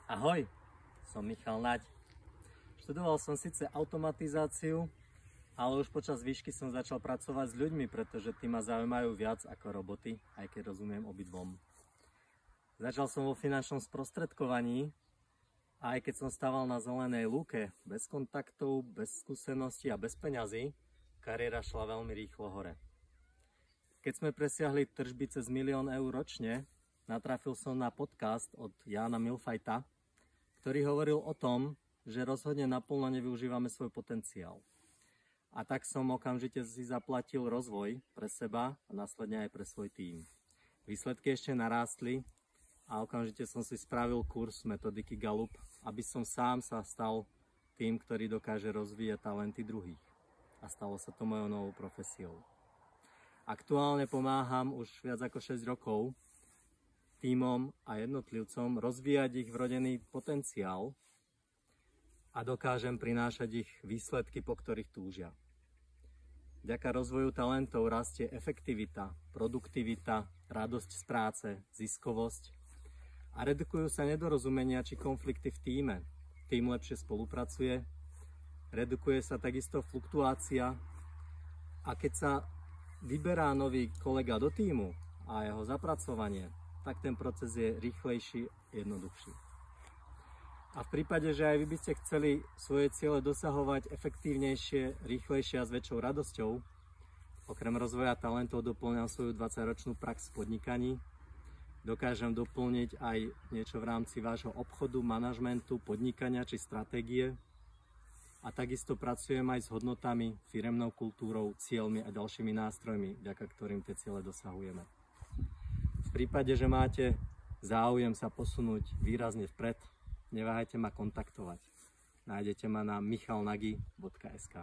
Ahoj, som Michal Naď. Študoval som síce automatizáciu, ale už počas výšky som začal pracovať s ľuďmi, pretože tí ma zaujímajú viac ako roboty, aj keď rozumiem obidvom. Začal som vo finančnom sprostredkovaní a aj keď som stával na zelenej lúke, bez kontaktov, bez skúseností a bez peňazí, kariéra šla veľmi rýchlo hore. Keď sme presiahli tržby cez 1 000 000 eur ročne, natrafil som na podcast od Jána Milfajta, ktorý hovoril o tom, že rozhodne naplno nevyužívame svoj potenciál. A tak som okamžite si zaplatil rozvoj pre seba a následne aj pre svoj tím. Výsledky ešte narástli a okamžite som si spravil kurz metodiky Gallup, aby som sám sa stal tým, ktorý dokáže rozvíjať talenty druhých. A stalo sa to mojou novou profesiou. Aktuálne pomáham už viac ako 6 rokov tímom a jednotlivcom rozvíjať ich vrodený potenciál a dokážem prinášať ich výsledky, po ktorých túžia. Vďaka rozvoju talentov rastie efektivita, produktivita, radosť z práce, ziskovosť a redukujú sa nedorozumenia či konflikty v tíme. Tím lepšie spolupracuje, redukuje sa takisto fluktuácia a keď sa vyberá nový kolega do tímu a jeho zapracovanie, tak ten proces je rýchlejší, jednoduchší. A v prípade, že aj vy by ste chceli svoje ciele dosahovať efektívnejšie, rýchlejšie a s väčšou radosťou, okrem rozvoja talentov doplňam svoju 20-ročnú prax v podnikaní, dokážem doplniť aj niečo v rámci vášho obchodu, manažmentu, podnikania či stratégie a takisto pracujem aj s hodnotami, firemnou kultúrou, cieľmi a ďalšími nástrojmi, vďaka ktorým tie ciele dosahujeme. V prípade, že máte záujem sa posunúť výrazne vpred, neváhajte ma kontaktovať. Nájdete ma na michalnagy.sk.